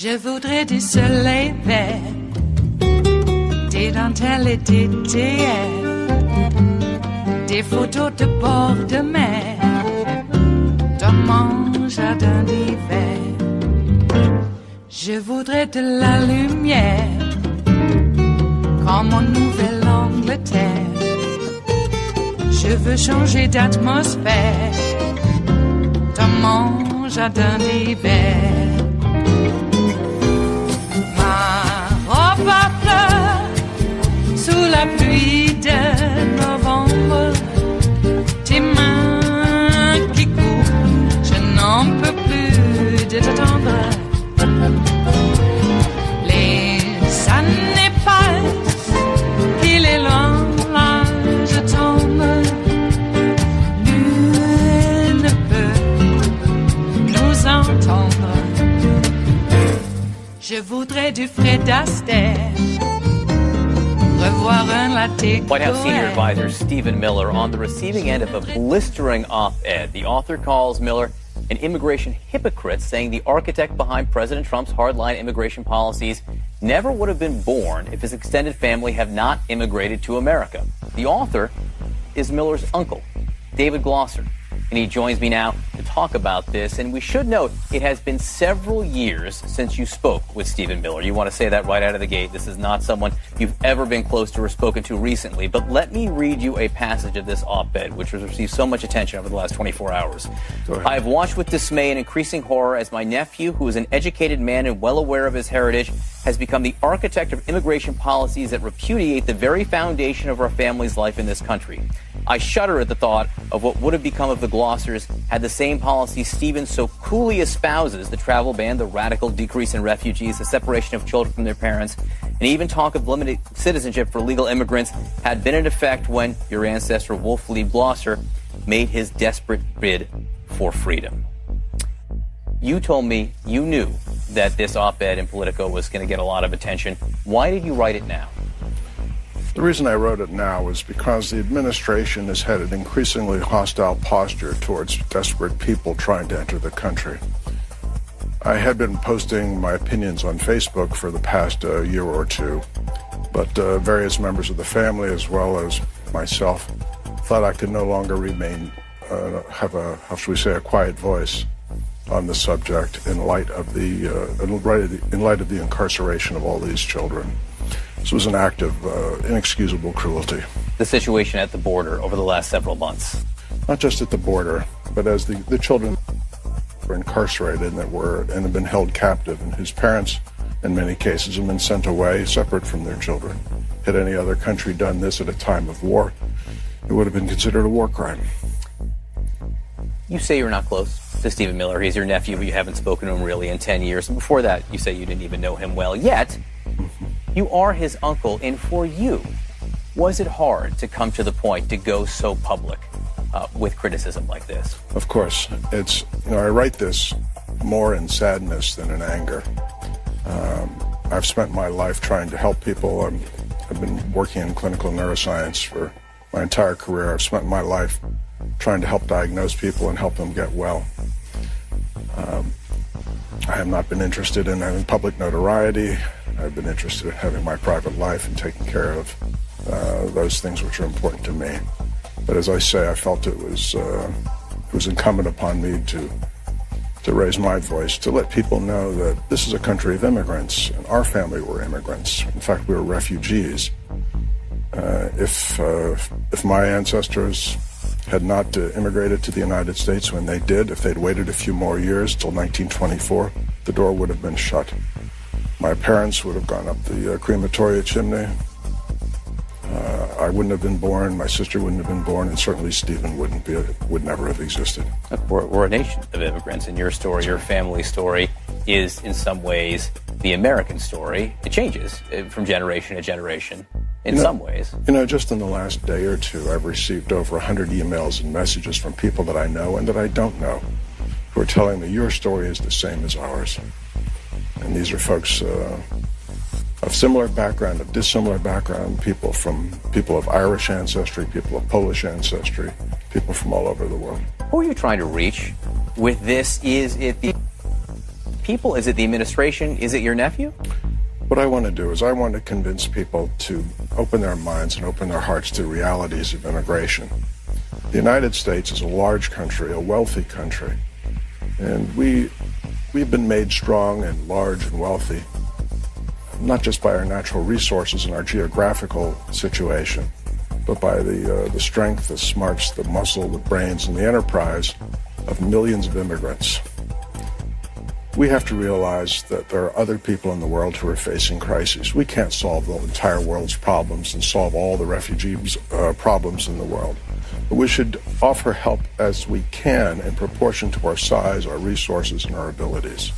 Je voudrais du soleil vert, des dentelles et des théières, des photos de bord de mer, dans mon jardin d'hiver. Je voudrais de la lumière, comme en Nouvelle-Angleterre. Je veux changer d'atmosphère, dans mon jardin d'hiver. Ma fleur sous la pluie de novembre, tes mains qui courent, je n'en peux plus de t'attendre. Les années passent, qu'il est loin, là je tombe. Nul ne peut nous entendre. Je voudrais du Fred Astaire, revoir un latte. White House senior advisor Stephen Miller on the receiving end of a blistering op-ed. The author calls Miller an immigration hypocrite, saying the architect behind President Trump's hardline immigration policies never would have been born if his extended family had not immigrated to America. The author is Miller's uncle, David Glosser, and he joins me now to talk about this. And we should note, it has been several years since you spoke with Stephen Miller. You want to say that right out of the gate. This is not someone you've ever been close to or spoken to recently. But let me read you a passage of this op-ed, which has received so much attention over the last 24 hours. I have watched with dismay and increasing horror as my nephew, who is an educated man and well aware of his heritage, has become the architect of immigration policies that repudiate the very foundation of our family's life in this country. I shudder at the thought of what would have become of the Glossers had the same policy Stephen so coolly espouses, the travel ban, the radical decrease in refugees, the separation of children from their parents, and even talk of limited citizenship for legal immigrants had been in effect when your ancestor Wolf Lee Glosser made his desperate bid for freedom. You told me you knew that this op-ed in Politico was going to get a lot of attention. Why did you write it now? The reason I wrote it now is because the administration has had an increasingly hostile posture towards desperate people trying to enter the country. I had been posting my opinions on Facebook for the past year or two, but various members of the family, as well as myself, thought I could no longer remain, have a, how should we say, a quiet voice on the subject in light of the incarceration of all these children. This was an act of inexcusable cruelty. The situation at the border over the last several months. Not just at the border, but as the children were incarcerated and have been held captive, and whose parents, in many cases, have been sent away separate from their children. Had any other country done this at a time of war, it would have been considered a war crime. You say you're not close to Stephen Miller. He's your nephew, but you haven't spoken to him really in 10 years. And before that, you say you didn't even know him well. Yet, you are his uncle, and for you, was it hard to come to the point to go so public with criticism like this? Of course. I write this more in sadness than in anger. I've spent my life trying to help people. I've been working in clinical neuroscience for my entire career. I've spent my life trying to help diagnose people and help them get well. I have not been interested in having public notoriety. I've been interested in having my private life and taking care of those things which are important to me. But as I say, I felt it was incumbent upon me to raise my voice, to let people know that this is a country of immigrants, and our family were immigrants. In fact, we were refugees. If my ancestors had not immigrated to the United States when they did, if they'd waited a few more years till 1924, the door would have been shut. My parents would have gone up the crematoria chimney. I wouldn't have been born, my sister wouldn't have been born, and certainly Stephen would never have existed. We're a nation of immigrants, and your story, your family story, is in some ways the American story. It changes from generation to generation in some ways. Just in the last day or two, I've received over 100 emails and messages from people that I know and that I don't know who are telling me your story is the same as ours. And these are folks of similar background, of dissimilar background, people of Irish ancestry, people of Polish ancestry, people from all over the world. Who are you trying to reach with this? Is it the people? Is it the administration? Is it your nephew? What I want to do is I want to convince people to open their minds and open their hearts to realities of immigration. The United States is a large country, a wealthy country, and we've been made strong and large and wealthy, not just by our natural resources and our geographical situation, but by the strength, the smarts, the muscle, the brains, and the enterprise of millions of immigrants. We have to realize that there are other people in the world who are facing crises. We can't solve the entire world's problems and solve all the refugees' problems in the world. But we should offer help as we can in proportion to our size, our resources, and our abilities.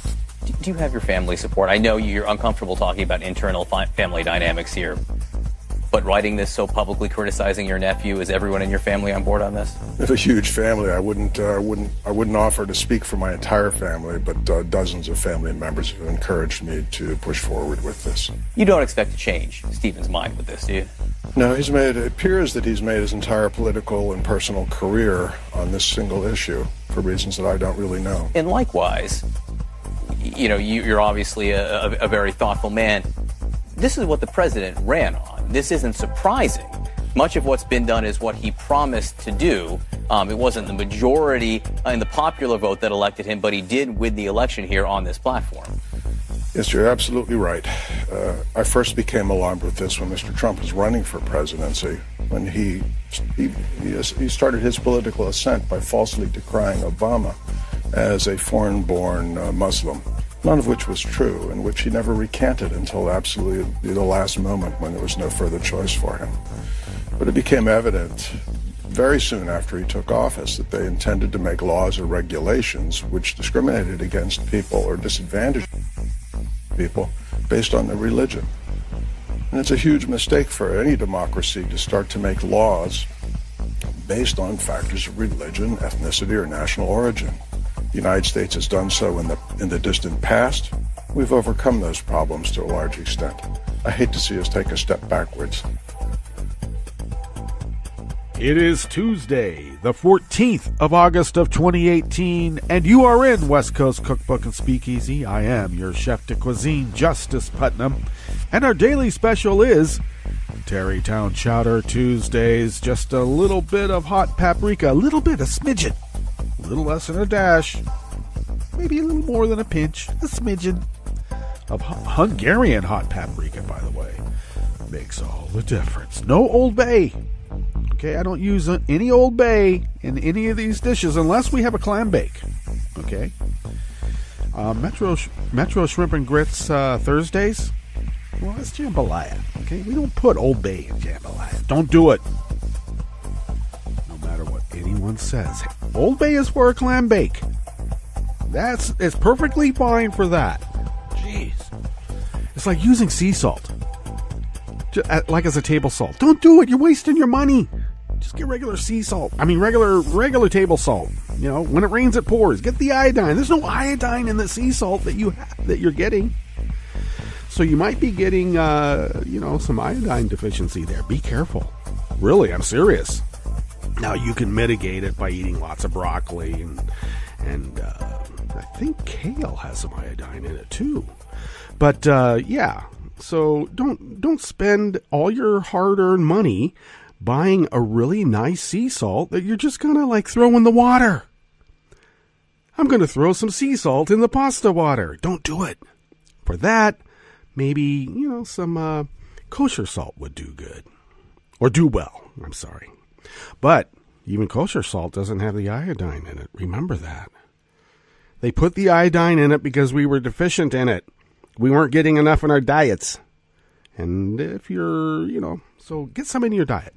Do you have your family support? I know you're uncomfortable talking about internal family dynamics here, but writing this so publicly criticizing your nephew, is everyone in your family on board on this? We have a huge family. I wouldn't offer to speak for my entire family, but dozens of family members have encouraged me to push forward with this. You don't expect to change Stephen's mind with this, do you? No, it appears that he's made his entire political and personal career on this single issue for reasons that I don't really know. And likewise, you're obviously a very thoughtful man. This is what the president ran on. This isn't surprising. Much of what's been done is what he promised to do. It wasn't the majority in the popular vote that elected him, but he did win the election here on this platform. Yes, you're absolutely right. I first became alarmed with this when Mr. Trump was running for presidency, when he started his political ascent by falsely decrying Obama as a foreign-born Muslim, none of which was true, and which he never recanted until absolutely the last moment when there was no further choice for him. But it became evident very soon after he took office that they intended to make laws or regulations which discriminated against people or disadvantaged people based on their religion. And it's a huge mistake for any democracy to start to make laws based on factors of religion, ethnicity, or national origin. The United States has done so in the distant past. We've overcome those problems to a large extent. I hate to see us take a step backwards. It is Tuesday, the 14th of August of 2018, and you are in West Coast Cookbook and Speakeasy. I am your chef de cuisine, Justice Putnam, and our daily special is Tarrytown Chowder Tuesdays. Just a little bit of hot paprika, a smidgen, a little less than a dash, maybe a little more than a pinch, a smidgen of Hungarian hot paprika, by the way. Makes all the difference. No Old Bay. Okay, I don't use any Old Bay in any of these dishes unless we have a clam bake. Okay. Metro Shrimp and Grits Thursdays. Well, that's jambalaya. Okay, we don't put Old Bay in jambalaya. Don't do it. No matter what anyone says, Old Bay is for a clam bake. It's perfectly fine for that. Jeez, it's like using sea salt. Like as a table salt. Don't do it. You're wasting your money. Just get regular sea salt. I mean, regular table salt. You know, when it rains, it pours. Get the iodine. There's no iodine in the sea salt that you're getting. So you might be getting, some iodine deficiency there. Be careful. Really, I'm serious. Now you can mitigate it by eating lots of broccoli and I think kale has some iodine in it too. But yeah. So don't spend all your hard-earned money buying a really nice sea salt that you're just gonna like throw in the water. I'm gonna throw some sea salt in the pasta water. Don't do it. For that, maybe some kosher salt would do good, or do well. I'm sorry, but even kosher salt doesn't have the iodine in it. Remember that. They put the iodine in it because we were deficient in it. We weren't getting enough in our diets. And if you're, so get some in your diet.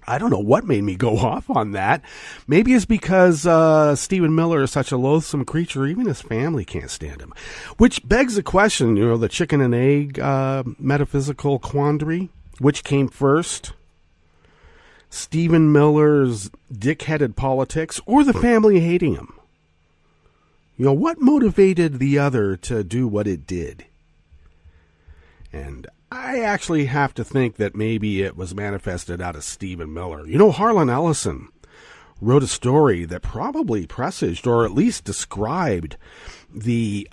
I don't know what made me go off on that. Maybe it's because Stephen Miller is such a loathsome creature, even his family can't stand him. Which begs the question, the chicken and egg metaphysical quandary. Which came first? Stephen Miller's dick-headed politics or the family hating him? What motivated the other to do what it did? And I actually have to think that maybe it was manifested out of Stephen Miller. Harlan Ellison wrote a story that probably presaged or at least described the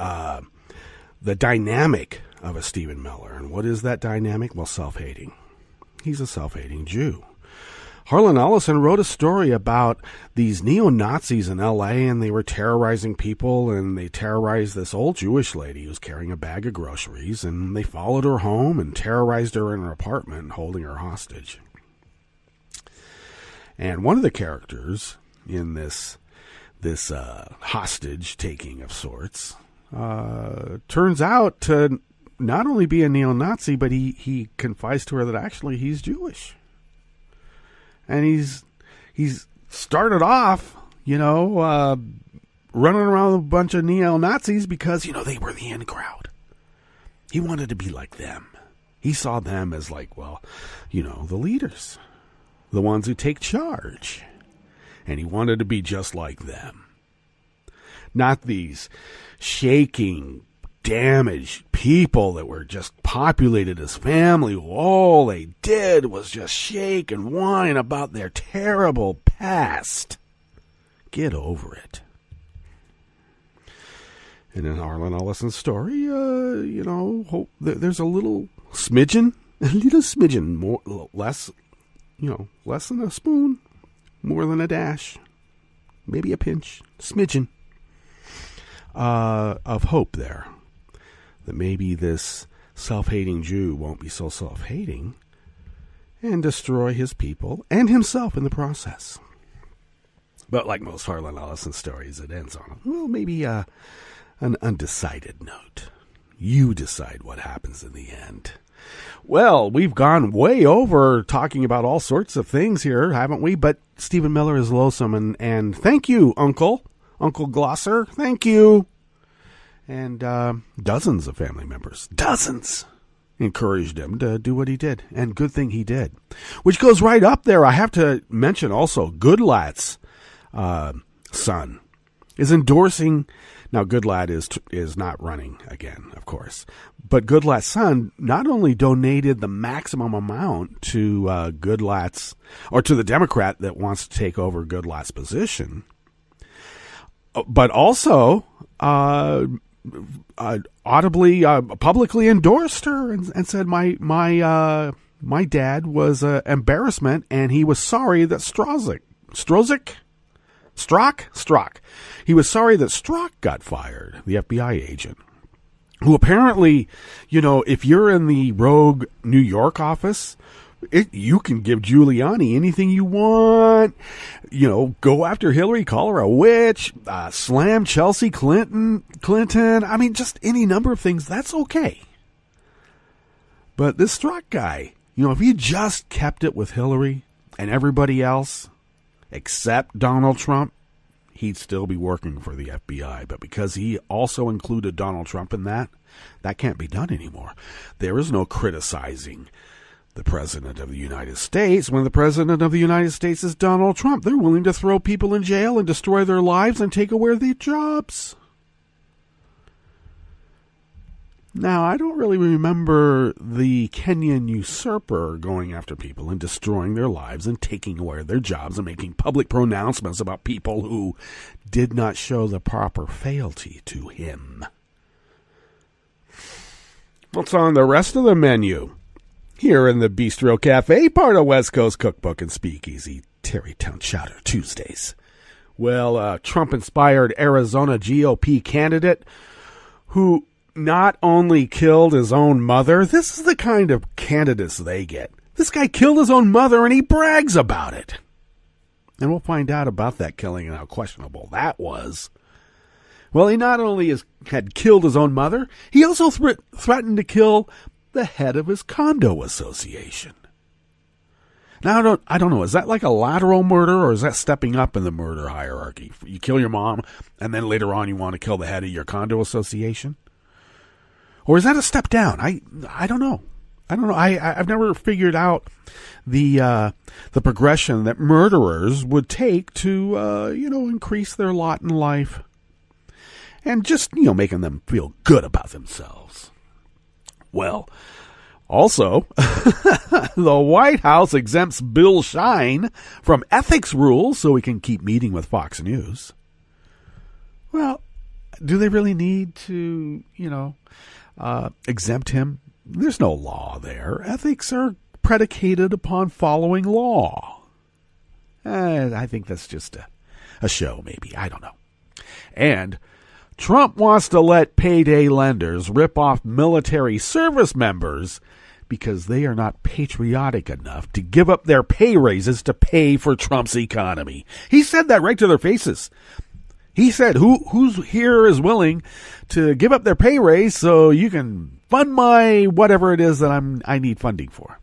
dynamic of a Stephen Miller. And what is that dynamic? Well, self-hating. He's a self-hating Jew. Harlan Ellison wrote a story about these neo-Nazis in L.A., and they were terrorizing people, and they terrorized this old Jewish lady who was carrying a bag of groceries, and they followed her home and terrorized her in her apartment, holding her hostage. And one of the characters in this hostage-taking of sorts turns out to not only be a neo-Nazi, but he confides to her that actually he's Jewish. And he's started off, running around with a bunch of neo-Nazis because, they were the in crowd. He wanted to be like them. He saw them as like, the leaders, the ones who take charge. And he wanted to be just like them. Not these shaking, damaged people that were just populated his family, who all they did was just shake and whine about their terrible past. Get over it. And in Harlan Ellison's story, there's a little smidgen, more, less than a spoon, more than a dash, maybe a pinch, smidgen of hope there. That maybe this self-hating Jew won't be so self-hating and destroy his people and himself in the process. But like most Harlan Ellison stories, it ends on, maybe an undecided note. You decide what happens in the end. Well, we've gone way over talking about all sorts of things here, haven't we? But Stephen Miller is loathsome, and thank you, Uncle Glosser, thank you. And dozens of family members, encouraged him to do what he did. And good thing he did. Which goes right up there. I have to mention also Goodlat's son is endorsing. Now, Goodlat is not running again, of course. But Goodlat's son not only donated the maximum amount to Goodlat's, or to the Democrat that wants to take over Goodlat's position, but also audibly, publicly endorsed her and said, my dad was an embarrassment, and he was sorry that Strzok. He was sorry that Strzok got fired, the FBI agent, who apparently, if you're in the rogue New York office, you can give Giuliani anything you want. Go after Hillary, call her a witch, slam Chelsea Clinton. I mean, just any number of things. That's okay. But this Strzok guy, if he just kept it with Hillary and everybody else except Donald Trump, he'd still be working for the FBI. But because he also included Donald Trump in that can't be done anymore. There is no criticizing the President of the United States when the President of the United States is Donald Trump. They're willing to throw people in jail and destroy their lives and take away their jobs. Now, I don't really remember the Kenyan usurper going after people and destroying their lives and taking away their jobs and making public pronouncements about people who did not show the proper fealty to him. What's on the rest of the menu? Here in the Bistro Cafe, part of West Coast Cookbook and Speakeasy, Tarrytown Chowder Tuesdays. Well, Trump-inspired Arizona GOP candidate who not only killed his own mother, this is the kind of candidates they get. This guy killed his own mother and he brags about it. And we'll find out about that killing and how questionable that was. Well, he not only had killed his own mother, he also threatened to kill the head of his condo association. Now, I don't know, is that like a lateral murder, or is that stepping up in the murder hierarchy? You kill your mom, and then later on you want to kill the head of your condo association? Or is that a step down? I don't know. I've never figured out the progression that murderers would take to increase their lot in life, and just making them feel good about themselves. Well, Also, the White House exempts Bill Shine from ethics rules so he can keep meeting with Fox News. Well, do they really need to, exempt him? There's no law there. Ethics are predicated upon following law. I think that's just a show, maybe. I don't know. And Trump wants to let payday lenders rip off military service members because they are not patriotic enough to give up their pay raises to pay for Trump's economy. He said that right to their faces. He said, who's here is willing to give up their pay raise so you can fund my whatever it is that I need funding for?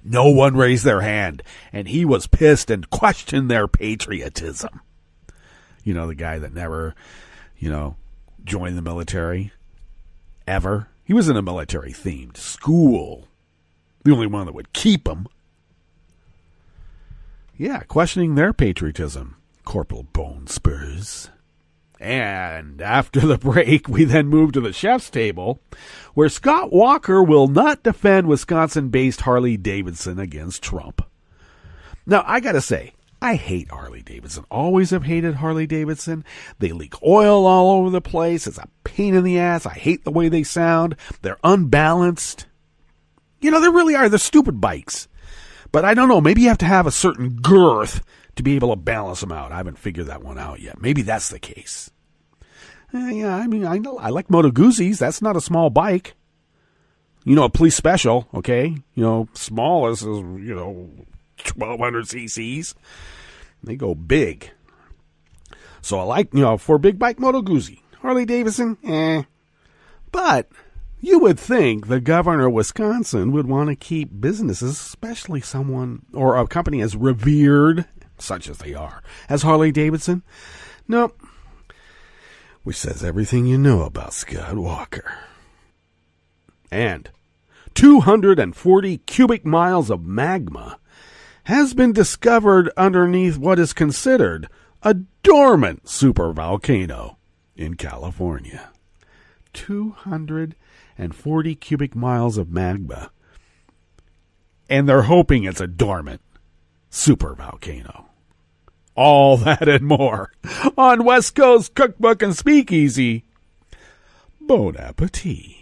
No one raised their hand, and he was pissed and questioned their patriotism. You know, the guy that never, joined the military ever. He was in a military-themed school. The only one that would keep him. Yeah, questioning their patriotism. Corporal Bone Spurs. And after the break, we then move to the chef's table, where Scott Walker will not defend Wisconsin-based Harley-Davidson against Trump. Now, I gotta say, I hate Harley-Davidson. Always have hated Harley-Davidson. They leak oil all over the place. It's a pain in the ass. I hate the way they sound. They're unbalanced. They really are. They're stupid bikes. But I don't know. Maybe you have to have a certain girth to be able to balance them out. I haven't figured that one out yet. Maybe that's the case. I know. I like Moto Guzzi's. That's not a small bike. A police special, okay? Smallest is, 1,200 cc's. They go big. So I like, for a big bike, Moto Guzzi. Harley-Davidson, But you would think the governor of Wisconsin would want to keep businesses, especially someone or a company as revered, such as they are, as Harley-Davidson. Nope. Which says everything you know about Scott Walker. And 240 cubic miles of magma has been discovered underneath what is considered a dormant supervolcano in California. 240 cubic miles of magma. And they're hoping it's a dormant supervolcano. All that and more on West Coast Cookbook and Speakeasy. Bon appetit.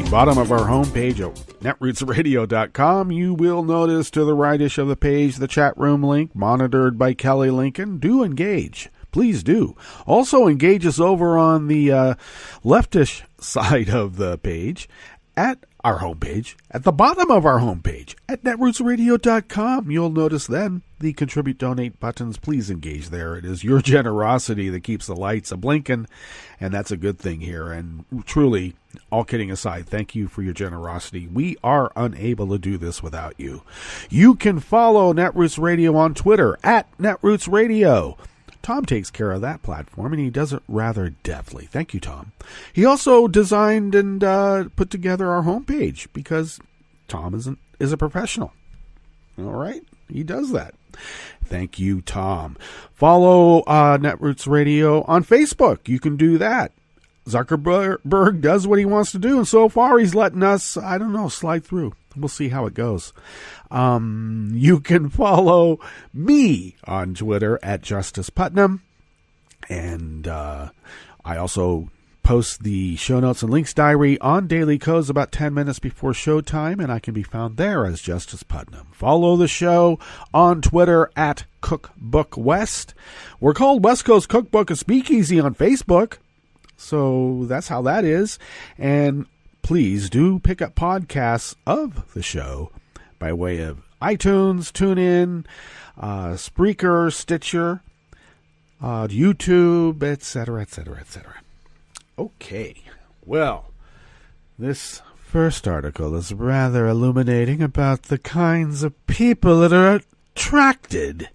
Bottom of our homepage at netrootsradio.com, you will notice to the rightish of the page the chat room link monitored by Kelly Lincoln. Do engage. Please do. Also engage us over on the leftish side of the page at our homepage, at the bottom of our homepage at netrootsradio.com. You'll notice then the contribute donate buttons. Please engage there. It is your generosity that keeps the lights a-blinking, and that's a good thing here. And truly, all kidding aside, thank you for your generosity. We are unable to do this without you. You can follow Netroots Radio on Twitter at Netroots Radio. Tom takes care of that platform, and he does it rather deftly. Thank you, Tom. He also designed and put together our homepage because Tom is a professional. All right? He does that. Thank you, Tom. Follow Netroots Radio on Facebook. You can do that. Zuckerberg does what he wants to do, and so far he's letting us, slide through. We'll see how it goes. You can follow me on Twitter at Justice Putnam. And I also post the show notes and links diary on Daily Codes about 10 minutes before showtime, and I can be found there as Justice Putnam. Follow the show on Twitter at Cookbook West. We're called West Coast Cookbook and Speakeasy on Facebook. So that's how that is. And please do pick up podcasts of the show by way of iTunes, TuneIn, Spreaker, Stitcher, YouTube, etc., etc., etc. Okay, well, this first article is rather illuminating about the kinds of people that are attracted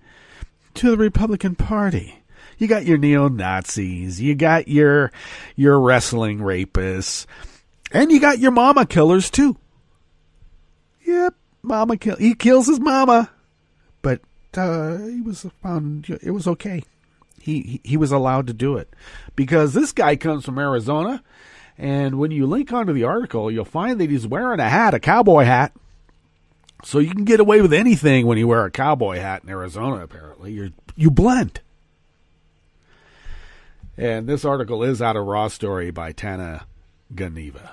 to the Republican Party. You got your neo-Nazis, you got your wrestling rapists, and you got your mama killers too. Yep, he kills his mama, but he was found. It was okay. He was allowed to do it because this guy comes from Arizona, and when you link onto the article, you'll find that he's wearing a cowboy hat. So you can get away with anything when you wear a cowboy hat in Arizona. Apparently, you blend. And this article is out of Raw Story by Tana Ganiva.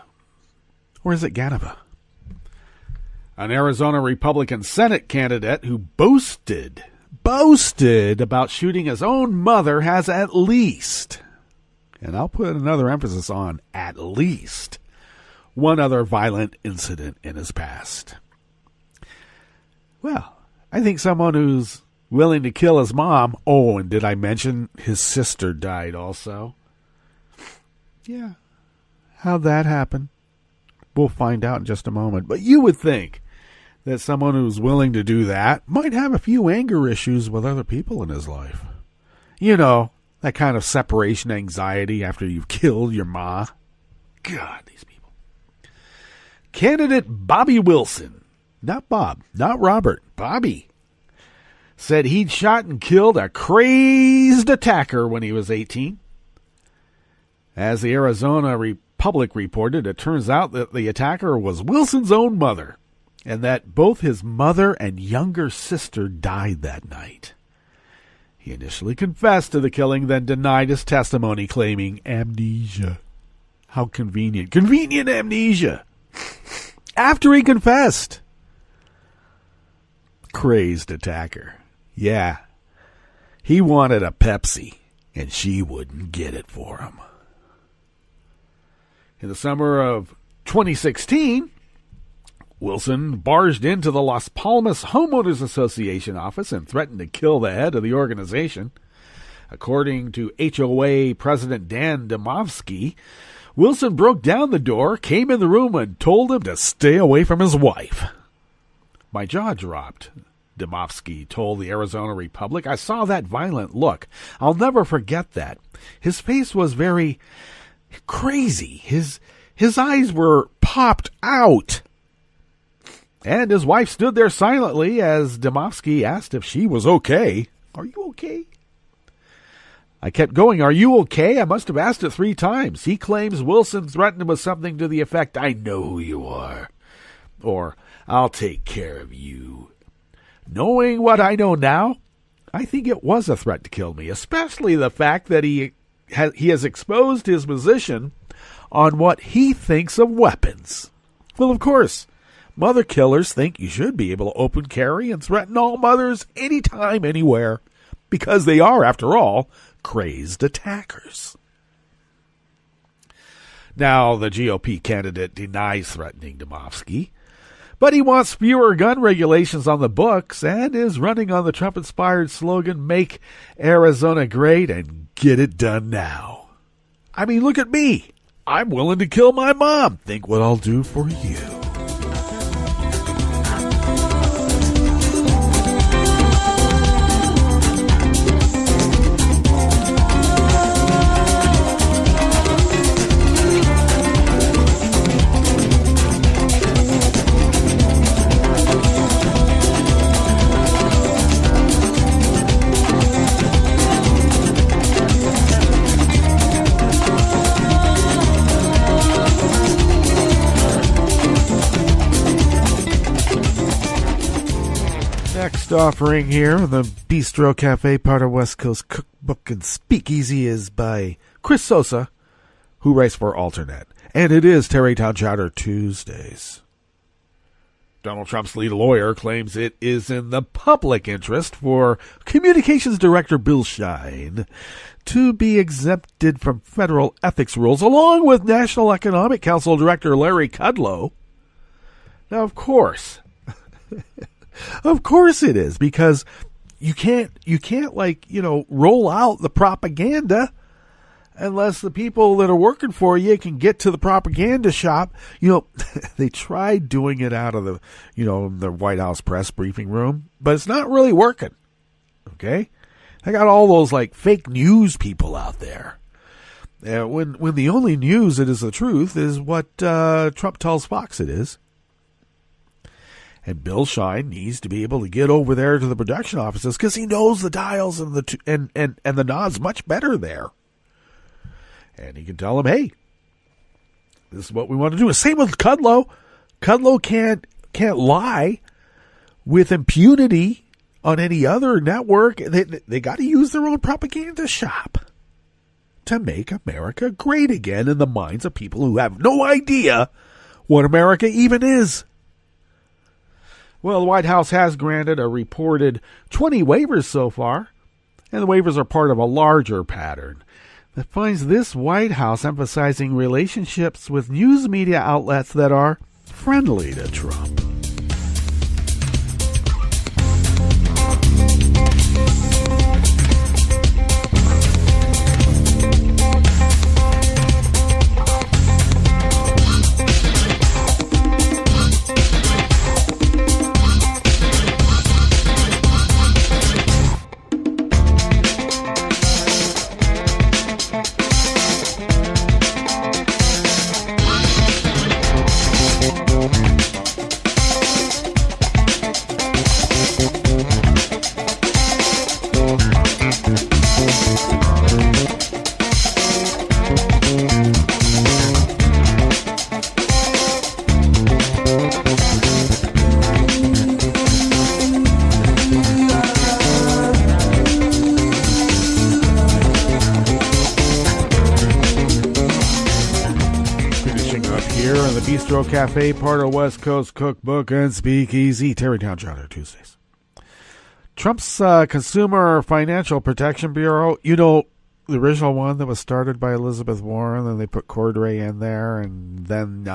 Or is it Ganiva? An Arizona Republican Senate candidate who boasted about shooting his own mother has at least, and I'll put another emphasis on at least, one other violent incident in his past. Well, I think someone who's willing to kill his mom. Oh, and did I mention his sister died also? Yeah. How'd that happen? We'll find out in just a moment. But you would think that someone who's willing to do that might have a few anger issues with other people in his life. You know, that kind of separation anxiety after you've killed your ma. God, these people. Candidate Bobby Wilson, not Bob, not Robert, Bobby, said he'd shot and killed a crazed attacker when he was 18. As the Arizona Republic reported, it turns out that the attacker was Wilson's own mother, and that both his mother and younger sister died that night. He initially confessed to the killing, then denied his testimony, claiming amnesia. How convenient. Convenient amnesia. After he confessed. Crazed attacker. Yeah, he wanted a Pepsi, and she wouldn't get it for him. In the summer of 2016, Wilson barged into the Las Palmas Homeowners Association office and threatened to kill the head of the organization. According to HOA President Dan Domovsky, Wilson broke down the door, came in the room, and told him to stay away from his wife. My jaw dropped. Domovsky told the Arizona Republic. I saw that violent look. I'll never forget that. His face was very crazy. His eyes were popped out. And his wife stood there silently as Domovsky asked if she was okay. Are you okay? I kept going, are you okay? I must have asked it 3 times. He claims Wilson threatened him with something to the effect, I know who you are. Or, I'll take care of you. Knowing what I know now, I think it was a threat to kill me, especially the fact that he has exposed his position on what he thinks of weapons. Well, of course, mother killers think you should be able to open carry and threaten all mothers anytime, anywhere, because they are, after all, crazed attackers. Now, the GOP candidate denies threatening Domovsky, but he wants fewer gun regulations on the books and is running on the Trump-inspired slogan, Make Arizona Great and Get It Done Now. I mean, look at me. I'm willing to kill my mom. Think what I'll do for you. Next offering here, the Bistro Cafe, part of West Coast Cookbook and Speakeasy, is by Chris Sosa, who writes for Alternate. And it is Tarrytown Chowder Tuesdays. Donald Trump's lead lawyer claims it is in the public interest for Communications Director Bill Shine to be exempted from federal ethics rules, along with National Economic Council Director Larry Kudlow. Now, of course it is, because you can't roll out the propaganda unless the people that are working for you can get to the propaganda shop. They tried doing it out of the White House press briefing room, but it's not really working. Okay? They got all those fake news people out there. When the only news that is the truth is what Trump tells Fox it is. And Bill Shine needs to be able to get over there to the production offices because he knows the dials and the nods much better there. And he can tell them, hey, this is what we want to do. Same with Kudlow. Kudlow can't lie with impunity on any other network. They got to use their own propaganda shop to make America great again in the minds of people who have no idea what America even is. Well, the White House has granted a reported 20 waivers so far, and the waivers are part of a larger pattern that finds this White House emphasizing relationships with news media outlets that are friendly to Trump. Bistro Cafe, part of West Coast Cookbook and Speakeasy, Tarrytown Chowder, Tuesdays. Trump's Consumer Financial Protection Bureau, the original one that was started by Elizabeth Warren, then they put Cordray in there, and then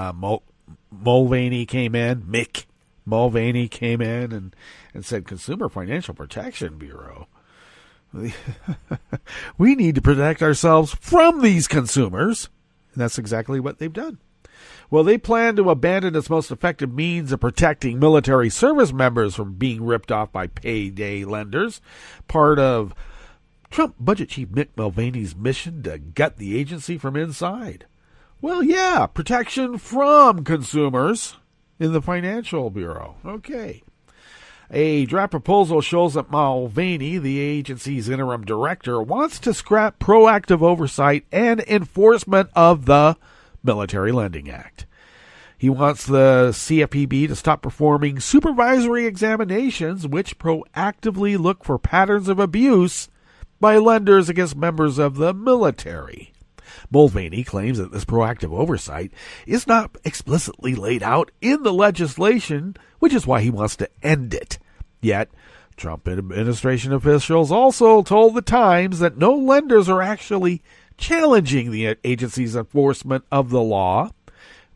Mulvaney came in, Mick Mulvaney came in and said, Consumer Financial Protection Bureau. We need to protect ourselves from these consumers, and that's exactly what they've done. Well, they plan to abandon its most effective means of protecting military service members from being ripped off by payday lenders, part of Trump Budget Chief Mick Mulvaney's mission to gut the agency from inside. Well, yeah, protection from consumers in the Financial Bureau. Okay. A draft proposal shows that Mulvaney, the agency's interim director, wants to scrap proactive oversight and enforcement of the Military Lending Act. He wants the CFPB to stop performing supervisory examinations which proactively look for patterns of abuse by lenders against members of the military. Mulvaney claims that this proactive oversight is not explicitly laid out in the legislation, which is why he wants to end it. Yet, Trump administration officials also told the Times that no lenders are actually challenging the agency's enforcement of the law,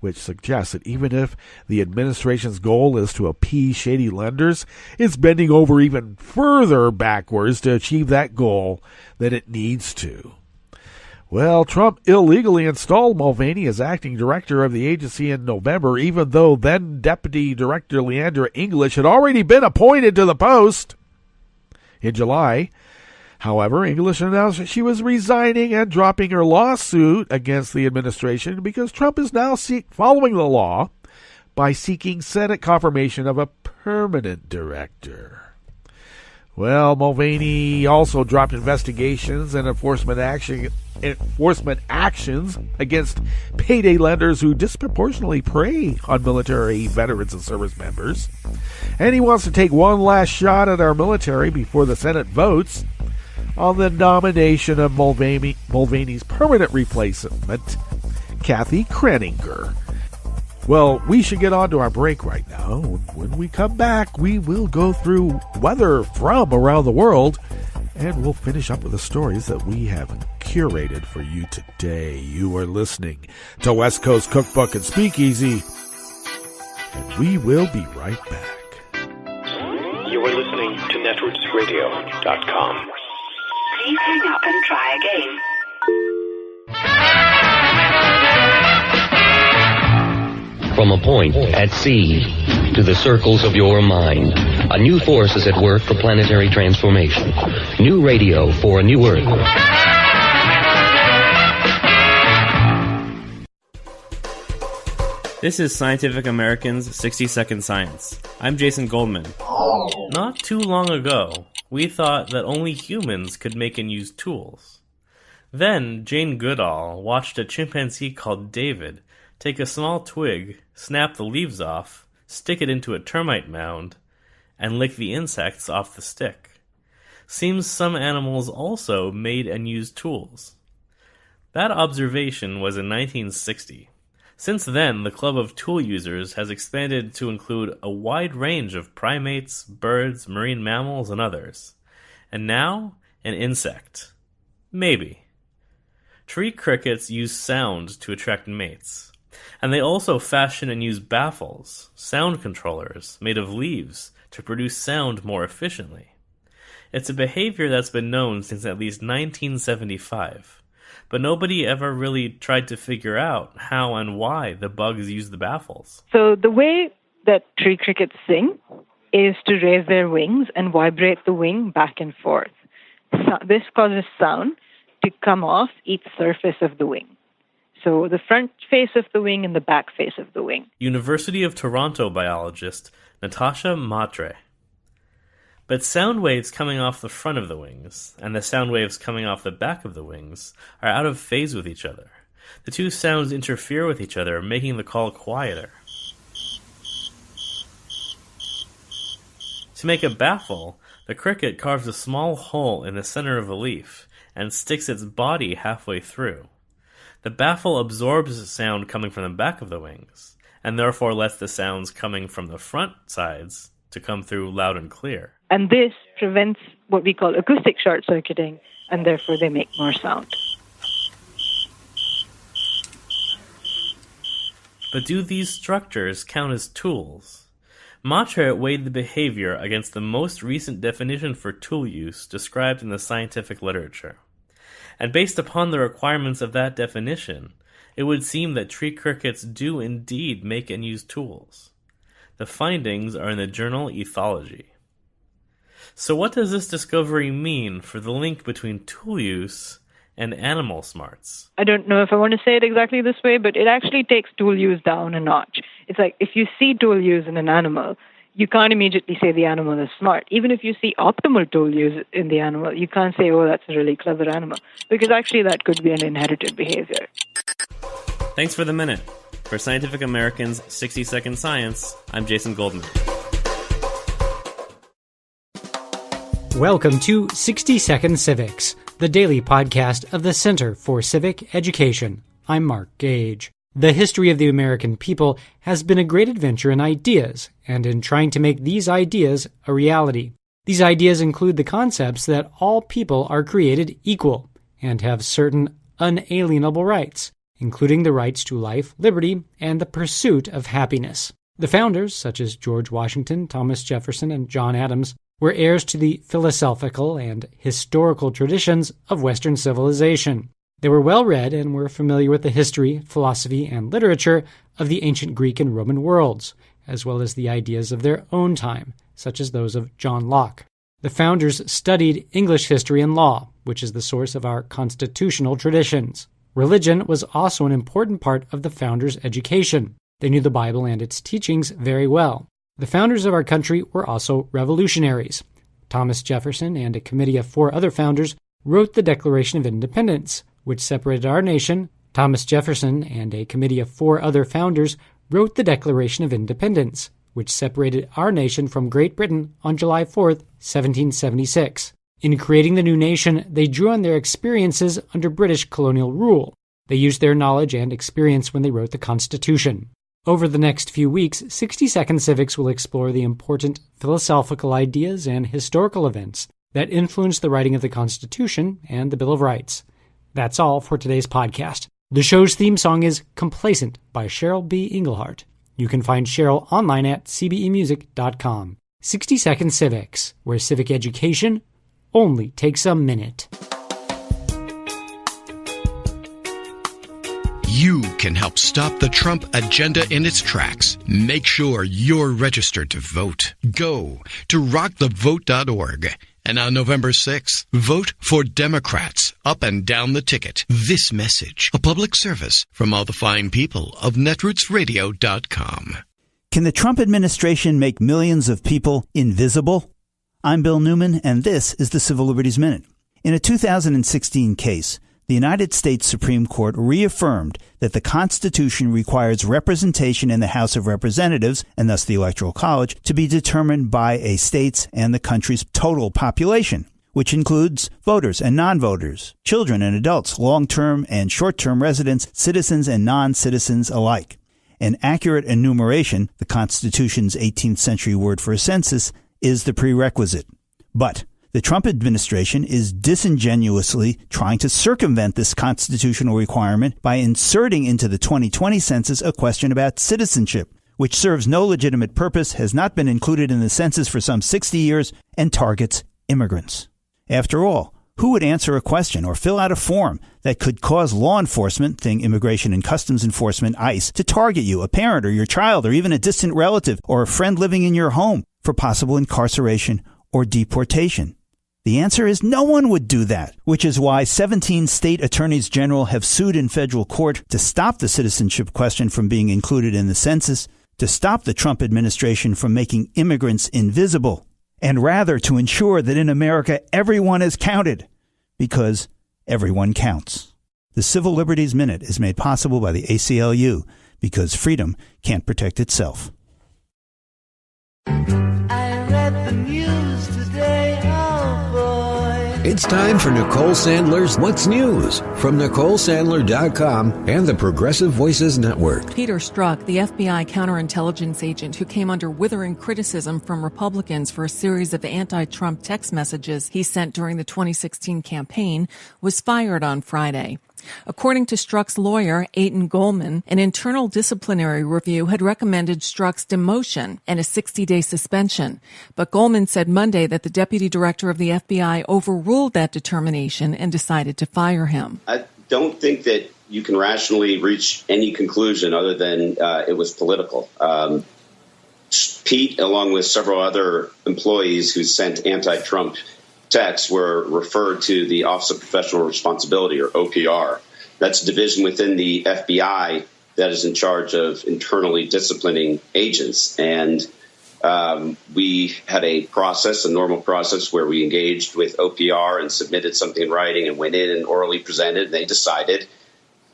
which suggests that even if the administration's goal is to appease shady lenders, it's bending over even further backwards to achieve that goal that it needs to. Well, Trump illegally installed Mulvaney as acting director of the agency in November, even though then Deputy Director Leandra English had already been appointed to the post. In July, however, English announced that she was resigning and dropping her lawsuit against the administration because Trump is now following the law by seeking Senate confirmation of a permanent director. Well, Mulvaney also dropped investigations and enforcement actions against payday lenders who disproportionately prey on military veterans and service members. And he wants to take one last shot at our military before the Senate votes on the nomination of Mulvaney's permanent replacement, Kathy Kreninger. Well, we should get on to our break right now. When we come back, we will go through weather from around the world, and we'll finish up with the stories that we have curated for you today. You are listening to West Coast Cookbook and Speakeasy, and we will be right back. You are listening to networksradio.com. Please hang up and try again. From a point at sea to the circles of your mind, a new force is at work for planetary transformation. New radio for a new Earth. This is Scientific American's 60-Second Science. I'm Jason Goldman. Not too long ago, we thought that only humans could make and use tools. Then, Jane Goodall watched a chimpanzee called David take a small twig, snap the leaves off, stick it into a termite mound, and lick the insects off the stick. Seems some animals also made and used tools. That observation was in 1960. Since then, the Club of Tool Users has expanded to include a wide range of primates, birds, marine mammals, and others. And now, an insect. Maybe. Tree crickets use sound to attract mates. And they also fashion and use baffles, sound controllers, made of leaves, to produce sound more efficiently. It's a behavior that's been known since at least 1975. But nobody ever really tried to figure out how and why the bugs use the baffles. So the way that tree crickets sing is to raise their wings and vibrate the wing back and forth. So this causes sound to come off each surface of the wing. So the front face of the wing and the back face of the wing. University of Toronto biologist Natasha Matre. But sound waves coming off the front of the wings and the sound waves coming off the back of the wings are out of phase with each other. The two sounds interfere with each other, making the call quieter. To make a baffle, the cricket carves a small hole in the center of a leaf and sticks its body halfway through. The baffle absorbs the sound coming from the back of the wings, and therefore lets the sounds coming from the front sides to come through loud and clear. And this prevents what we call acoustic short-circuiting, and therefore they make more sound. But do these structures count as tools? Matre weighed the behavior against the most recent definition for tool use described in the scientific literature. And based upon the requirements of that definition, it would seem that tree crickets do indeed make and use tools. The findings are in the journal Ethology. So what does this discovery mean for the link between tool use and animal smarts? I don't know if I want to say it exactly this way, but it actually takes tool use down a notch. It's like if you see tool use in an animal, you can't immediately say the animal is smart. Even if you see optimal tool use in the animal, you can't say, oh, that's a really clever animal, because actually that could be an inherited behavior. Thanks for the minute. For Scientific American's 60-Second Science, I'm Jason Goldman. Welcome to 60 Second Civics, the daily podcast of the Center for Civic Education. I'm Mark Gage. The history of the American people has been a great adventure in ideas and in trying to make these ideas a reality. These ideas include the concepts that all people are created equal and have certain unalienable rights, including the rights to life, liberty, and the pursuit of happiness. The founders, such as George Washington, Thomas Jefferson, and John Adams, were heirs to the philosophical and historical traditions of Western civilization. They were well-read and were familiar with the history, philosophy, and literature of the ancient Greek and Roman worlds, as well as the ideas of their own time, such as those of John Locke. The founders studied English history and law, which is the source of our constitutional traditions. Religion was also an important part of the founders' education. They knew the Bible and its teachings very well. The founders of our country were also revolutionaries. Thomas Jefferson and a committee of 4 other founders wrote the Declaration of Independence, which separated our nation. Thomas Jefferson and a committee of 4 other founders wrote the Declaration of Independence, which separated our nation from Great Britain on July 4, 1776. In creating the new nation, they drew on their experiences under British colonial rule. They used their knowledge and experience when they wrote the Constitution. Over the next few weeks, 60-Second Civics will explore the important philosophical ideas and historical events that influenced the writing of the Constitution and the Bill of Rights. That's all for today's podcast. The show's theme song is Complacent by Cheryl B. Englehart. You can find Cheryl online at cbemusic.com. 60-Second Civics, where civic education only takes a minute. You can help stop the Trump agenda in its tracks. Make sure you're registered to vote. Go to rockthevote.org. And on November 6th, vote for Democrats up and down the ticket. This message, a public service from all the fine people of netrootsradio.com. Can the Trump administration make millions of people invisible? I'm Bill Newman, and this is the Civil Liberties Minute. In a 2016 case, the United States Supreme Court reaffirmed that the Constitution requires representation in the House of Representatives, and thus the Electoral College, to be determined by a state's and the country's total population, which includes voters and non-voters, children and adults, long-term and short-term residents, citizens and non-citizens alike. An accurate enumeration, the Constitution's 18th century word for a census, is the prerequisite. But the Trump administration is disingenuously trying to circumvent this constitutional requirement by inserting into the 2020 census a question about citizenship, which serves no legitimate purpose, has not been included in the census for some 60 years, and targets immigrants. After all, who would answer a question or fill out a form that could cause law enforcement, think Immigration and Customs Enforcement, ICE, to target you, a parent or your child, or even a distant relative or a friend living in your home for possible incarceration or deportation? The answer is no one would do that, which is why 17 state attorneys general have sued in federal court to stop the citizenship question from being included in the census, to stop the Trump administration from making immigrants invisible, and rather to ensure that in America everyone is counted, because everyone counts. The Civil Liberties Minute is made possible by the ACLU, because freedom can't protect itself. I read the news today, oh boy. It's time for Nicole Sandler's What's News from NicoleSandler.com and the Progressive Voices Network. Peter Strzok, the FBI counterintelligence agent who came under withering criticism from Republicans for a series of anti-Trump text messages he sent during the 2016 campaign, was fired on Friday. According to Strzok's lawyer, Aiton Goldman, an internal disciplinary review had recommended Strzok's demotion and a 60-day suspension. But Goldman said Monday that the deputy director of the FBI overruled that determination and decided to fire him. I don't think that you can rationally reach any conclusion other than it was political. Pete, along with several other employees who sent anti-Trump texts, were referred to the Office of Professional Responsibility, or OPR. That's a division within the FBI that is in charge of internally disciplining agents. And we had a process, a normal process, where we engaged with OPR and submitted something in writing and went in and orally presented. And they decided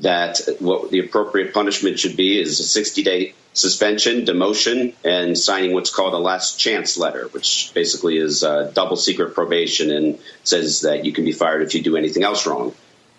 that what the appropriate punishment should be is a 60-day suspension, demotion, and signing what's called a last chance letter, which basically is double secret probation and says that you can be fired if you do anything else wrong.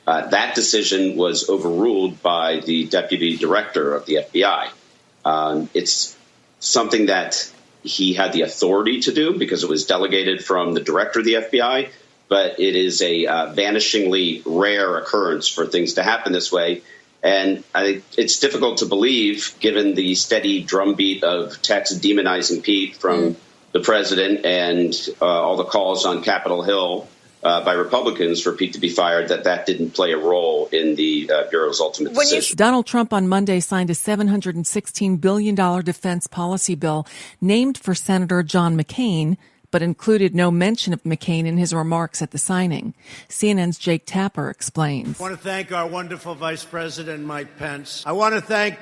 That decision was overruled by the deputy director of the FBI. It's something that he had the authority to do because it was delegated from the director of the FBI, but it is a vanishingly rare occurrence for things to happen this way. And it's difficult to believe, given the steady drumbeat of texts demonizing Pete from the president and all the calls on Capitol Hill by Republicans for Pete to be fired, that didn't play a role in the Bureau's ultimate decision. Donald Trump on Monday signed a $716 billion defense policy bill named for Senator John McCain, but included no mention of McCain in his remarks at the signing. CNN's Jake Tapper explains. I want to thank our wonderful Vice President, Mike Pence. I want to thank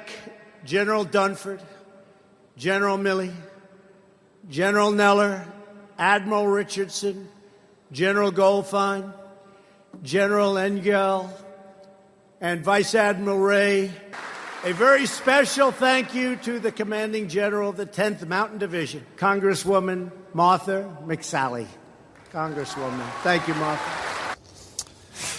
General Dunford, General Milley, General Neller, Admiral Richardson, General Goldfein, General Engel, and Vice Admiral Ray. A very special thank you to the Commanding General of the 10th Mountain Division, Congresswoman Martha McSally. Congresswoman. Thank you, Martha.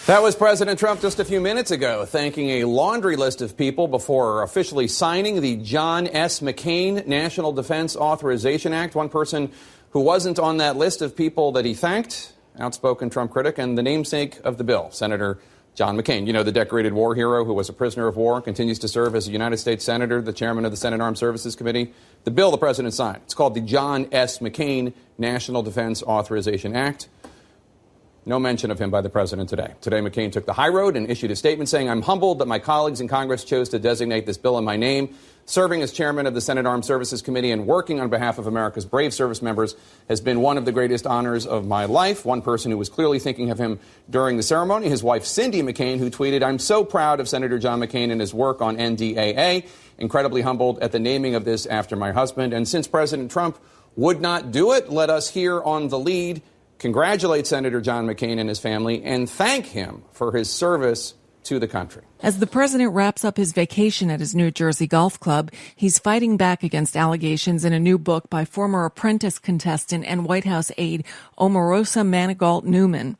That was President Trump just a few minutes ago, thanking a laundry list of people before officially signing the John S. McCain National Defense Authorization Act. One person who wasn't on that list of people that he thanked, outspoken Trump critic and the namesake of the bill, Senator John McCain, the decorated war hero who was a prisoner of war, continues to serve as a United States Senator, the chairman of the Senate Armed Services Committee. The bill the president signed, it's called the John S. McCain National Defense Authorization Act. No mention of him by the president today. Today, McCain took the high road and issued a statement saying, "I'm humbled that my colleagues in Congress chose to designate this bill in my name. Serving as chairman of the Senate Armed Services Committee and working on behalf of America's brave service members has been one of the greatest honors of my life." One person who was clearly thinking of him during the ceremony, his wife, Cindy McCain, who tweeted, "I'm so proud of Senator John McCain and his work on NDAA. Incredibly humbled at the naming of this after my husband. And since President Trump would not do it, let us here on the lead congratulate Senator John McCain and his family and thank him for his service to the country." As the president wraps up his vacation at his New Jersey golf club, he's fighting back against allegations in a new book by former Apprentice contestant and White House aide Omarosa Manigault Newman.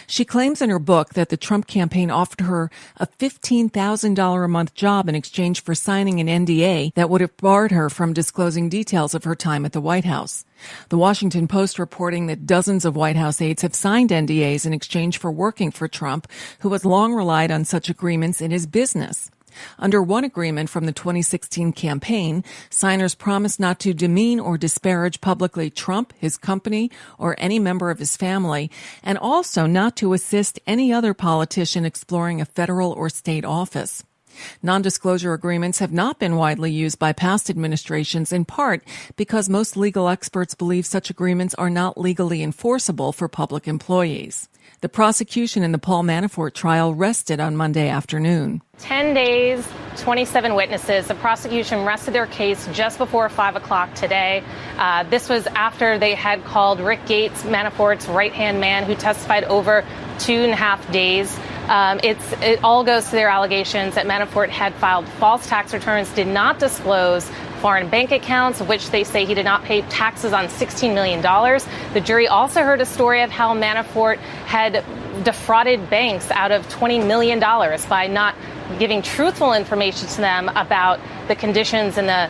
She claims in her book that the Trump campaign offered her a $15,000 a month job in exchange for signing an NDA that would have barred her from disclosing details of her time at the White House. The Washington Post reporting that dozens of White House aides have signed NDAs in exchange for working for Trump, who has long relied on such agreements in his business. Under one agreement from the 2016 campaign, signers promised not to demean or disparage publicly Trump, his company, or any member of his family, and also not to assist any other politician exploring a federal or state office. Non-disclosure agreements have not been widely used by past administrations, in part because most legal experts believe such agreements are not legally enforceable for public employees. The prosecution in the Paul Manafort trial rested on Monday afternoon. 10 days, 27 witnesses. The prosecution rested their case just before 5 o'clock today. This was after they had called Rick Gates, Manafort's right-hand man, who testified over 2.5 days. It all goes to their allegations that Manafort had filed false tax returns, did not disclose foreign bank accounts, of which they say he did not pay taxes on $16 million. The jury also heard a story of how Manafort had defrauded banks out of $20 million by not giving truthful information to them about the conditions and the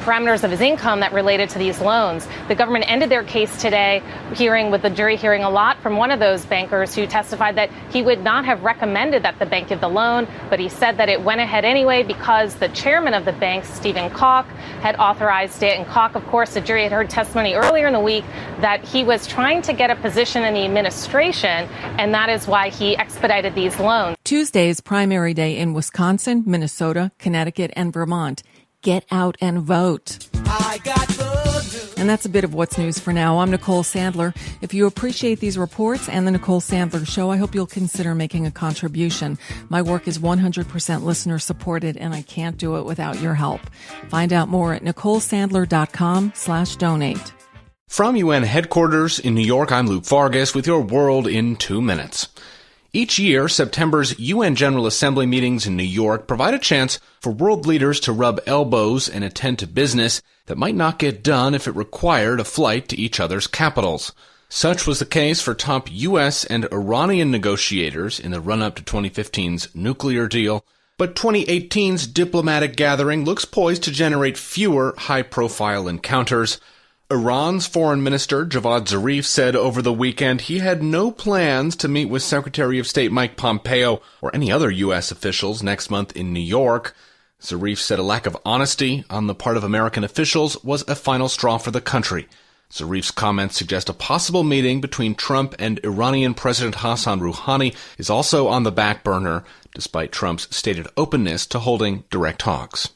parameters of his income that related to these loans. The government ended their case today, with the jury hearing a lot from one of those bankers who testified that he would not have recommended that the bank give the loan, but he said that it went ahead anyway because the chairman of the bank, Stephen Koch, had authorized it. And Koch, of course, the jury had heard testimony earlier in the week that he was trying to get a position in the administration, and that is why he expedited these loans. Tuesday is primary day in Wisconsin, Minnesota, Connecticut, and Vermont. Get out and vote. And that's a bit of what's news for now. I'm Nicole Sandler. If you appreciate these reports and the Nicole Sandler Show, I hope you'll consider making a contribution. My work is 100% listener supported, and I can't do it without your help. Find out more at NicoleSandler.com/donate. From UN headquarters in New York, I'm Luke Vargas with your World in 2 minutes. Each year, September's UN General Assembly meetings in New York provide a chance for world leaders to rub elbows and attend to business that might not get done if it required a flight to each other's capitals. Such was the case for top U.S. and Iranian negotiators in the run-up to 2015's nuclear deal, but 2018's diplomatic gathering looks poised to generate fewer high-profile encounters. Iran's Foreign Minister Javad Zarif said over the weekend he had no plans to meet with Secretary of State Mike Pompeo or any other U.S. officials next month in New York. Zarif said a lack of honesty on the part of American officials was a final straw for the country. Zarif's comments suggest a possible meeting between Trump and Iranian President Hassan Rouhani is also on the back burner, despite Trump's stated openness to holding direct talks.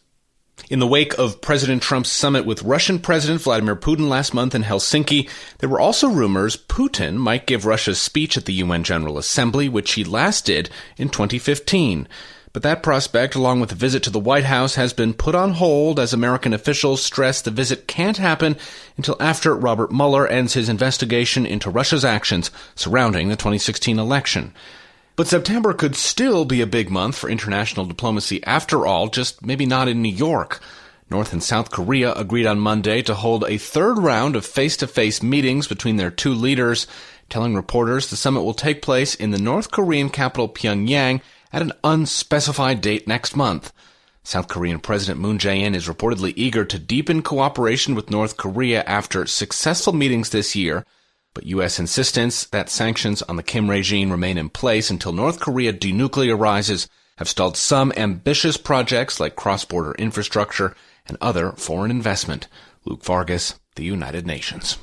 In the wake of President Trump's summit with Russian President Vladimir Putin last month in Helsinki, there were also rumors Putin might give Russia's speech at the UN General Assembly, which he last did in 2015. But that prospect, along with a visit to the White House, has been put on hold as American officials stress the visit can't happen until after Robert Mueller ends his investigation into Russia's actions surrounding the 2016 election. But September could still be a big month for international diplomacy after all, just maybe not in New York. North and South Korea agreed on Monday to hold a third round of face-to-face meetings between their two leaders, telling reporters the summit will take place in the North Korean capital Pyongyang at an unspecified date next month. South Korean President Moon Jae-in is reportedly eager to deepen cooperation with North Korea after successful meetings this year. But U.S. insistence that sanctions on the Kim regime remain in place until North Korea denuclearizes have stalled some ambitious projects like cross-border infrastructure and other foreign investment. Luke Vargas, The United Nations.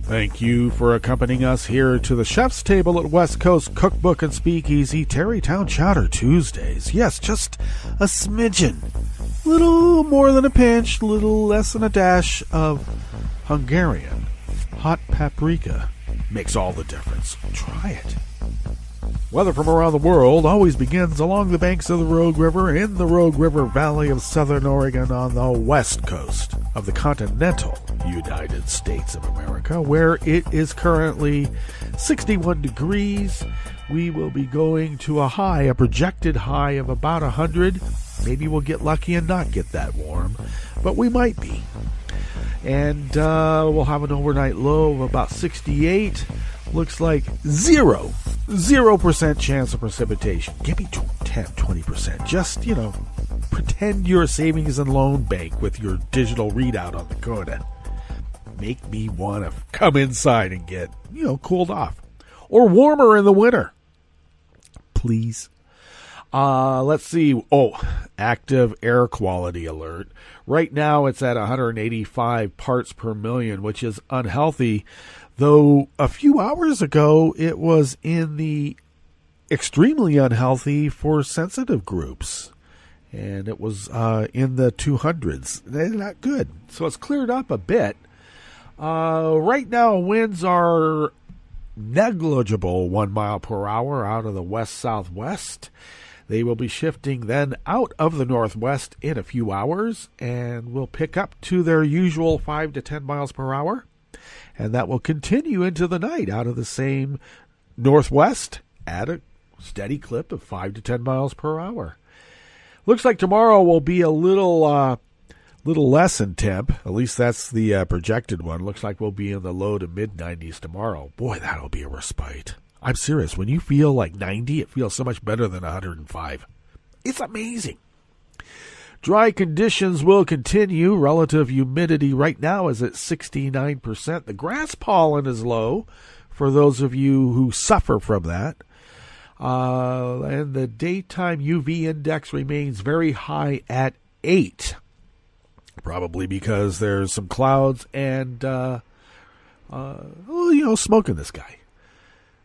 Thank you for accompanying us here to the chef's table at West Coast Cookbook and Speakeasy, Tarrytown Chowder Tuesdays. Yes, just a smidgen. Little more than a pinch, little less than a dash of Hungarian hot paprika. Makes all the difference. Try it. Weather from around the world always begins along the banks of the Rogue River in the Rogue River Valley of southern Oregon on the west coast of the continental United States of America, where it is currently 61 degrees. We will be going to a projected high of about 100. Maybe we'll get lucky and not get that warm, but we might be. And we'll have an overnight low of about 68. Looks like 0% chance of precipitation. Give me 10, 20%. Just, pretend you're a savings and loan bank with your digital readout on the corner. Make me want to come inside and get, cooled off. Or warmer in the winter. Please. Let's see. Active air quality alert. Right now it's at 185 parts per million, which is unhealthy. Though a few hours ago, it was in the extremely unhealthy for sensitive groups. And it was in the 200s. They're not good. So it's cleared up a bit. Right now, winds are negligible 1 mile per hour out of the west-southwest. They will be shifting then out of the northwest in a few hours and will pick up to their usual 5 to 10 miles per hour. And that will continue into the night out of the same northwest at a steady clip of 5 to 10 miles per hour. Looks like tomorrow will be a little less in temp. At least that's the projected one. Looks like we'll be in the low to mid-90s tomorrow. Boy, that'll be a respite. I'm serious. When you feel like 90, it feels so much better than 105. It's amazing. Dry conditions will continue. Relative humidity right now is at 69%. The grass pollen is low for those of you who suffer from that. And the daytime UV index remains very high at 8. Probably because there's some clouds and, smoke in the sky.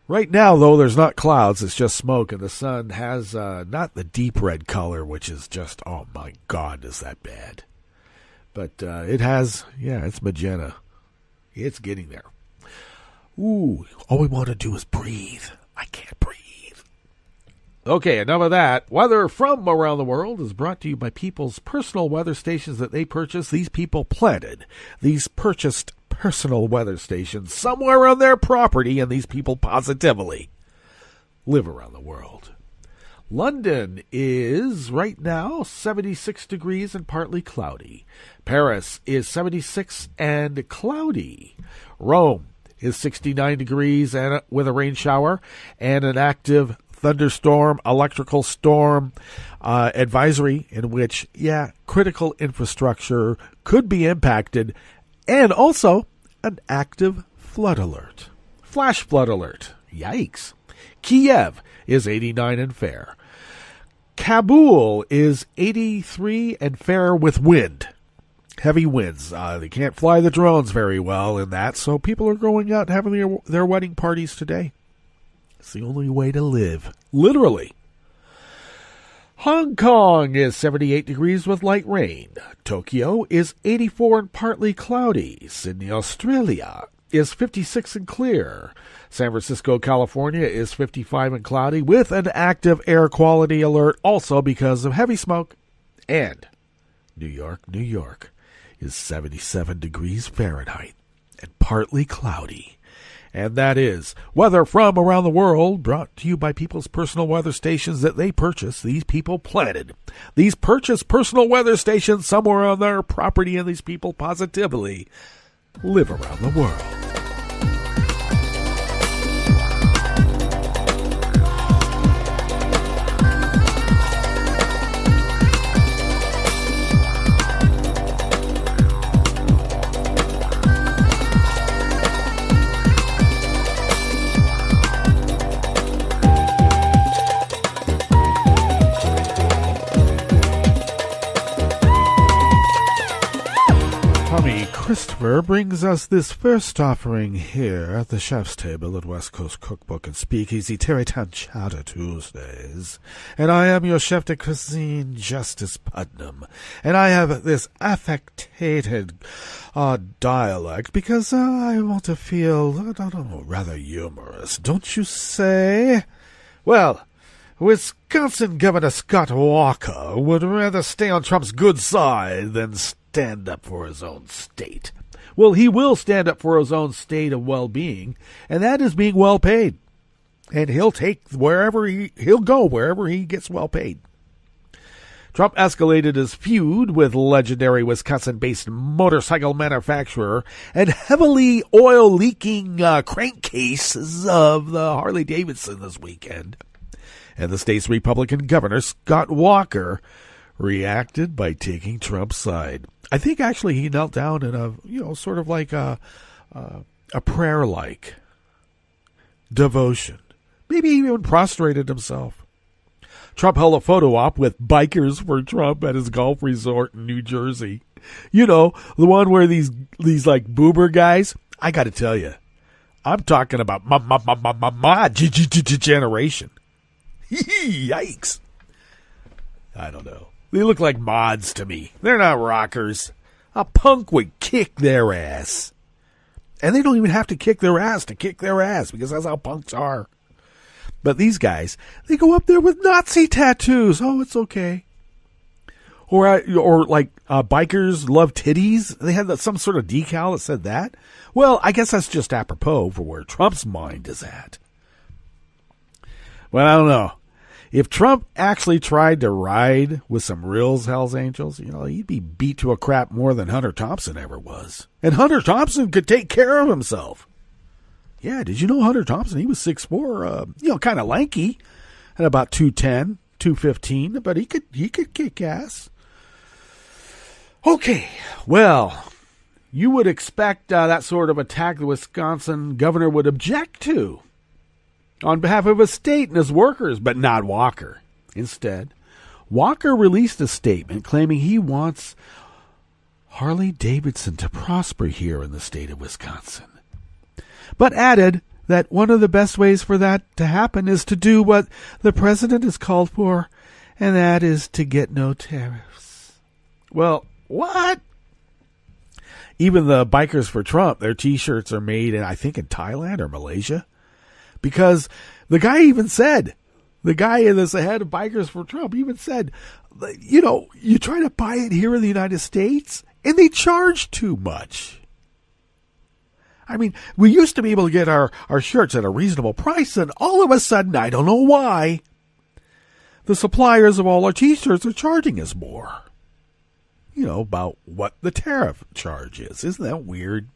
Right now, though, there's not clouds. It's just smoke, and the sun has not the deep red color, which is just, oh, my God, is that bad. But it has, it's magenta. It's getting there. Ooh, all we want to do is breathe. I can't breathe. Okay, enough of that. Weather from around the world is brought to you by people's personal weather stations that they purchased. These people planted these purchased personal weather stations somewhere on their property, and these people positively live around the world. London is right now 76 degrees and partly cloudy. Paris is 76 and cloudy. Rome is 69 degrees and with a rain shower and an active thunderstorm, electrical storm advisory in which, critical infrastructure could be impacted, and also an active flood alert. Flash flood alert. Yikes. Kiev is 89 and fair. Kabul is 83 and fair with wind. Heavy winds. They can't fly the drones very well in that, so people are going out and having their wedding parties today. It's the only way to live. Literally. Hong Kong is 78 degrees with light rain. Tokyo is 84 and partly cloudy. Sydney, Australia is 56 and clear. San Francisco, California is 55 and cloudy with an active air quality alert also because of heavy smoke. And New York is 77 degrees Fahrenheit and partly cloudy. And that is weather from around the world, brought to you by people's personal weather stations that they purchased. These people planted. These purchased personal weather stations somewhere on their property, and these people positively live around the world. Christopher brings us this first offering here at the chef's table at West Coast Cookbook and Speakeasy, Tarrytown Chowder Tuesdays. And I am your chef de cuisine, Justice Putnam. And I have this affectated dialect because I want to feel, I don't know, rather humorous, don't you say? Well, Wisconsin Governor Scott Walker would rather stay on Trump's good side than stand up for his own state. Well, he will stand up for his own state of well-being, and that is being well paid. And he'll go wherever he gets well paid. Trump escalated his feud with legendary Wisconsin-based motorcycle manufacturer and heavily oil-leaking crankcases of the Harley-Davidson this weekend. And the state's Republican governor, Scott Walker, reacted by taking Trump's side. I think actually he knelt down in a, sort of like a prayer-like devotion. Maybe he even prostrated himself. Trump held a photo op with Bikers for Trump at his golf resort in New Jersey. You know, the one where these like boober guys, I got to tell you, I'm talking about my generation. Yikes. I don't know. They look like mods to me. They're not rockers. A punk would kick their ass. And they don't even have to kick their ass because that's how punks are. But these guys, they go up there with Nazi tattoos. Oh, it's okay. Or like bikers love titties. They had some sort of decal that said that. Well, I guess that's just apropos for where Trump's mind is at. Well, I don't know. If Trump actually tried to ride with some real Hell's Angels, he'd be beat to a crap more than Hunter Thompson ever was. And Hunter Thompson could take care of himself. Yeah, did you know Hunter Thompson? He was 6'4", kind of lanky, at about 210, 215, but he could kick ass. Okay, well, you would expect that sort of attack the Wisconsin governor would object to on behalf of his state and his workers, but not Walker. Instead, Walker released a statement claiming he wants Harley-Davidson to prosper here in the state of Wisconsin, but added that one of the best ways for that to happen is to do what the president has called for, and that is to get no tariffs. Well, what? Even the Bikers for Trump, their T-shirts are made in, I think, in Thailand or Malaysia. Because the guy that's the head of Bikers for Trump even said, you try to buy it here in the United States and they charge too much. I mean, we used to be able to get our shirts at a reasonable price, and all of a sudden, I don't know why, the suppliers of all our T-shirts are charging us more. About what the tariff charge is. Isn't that weird?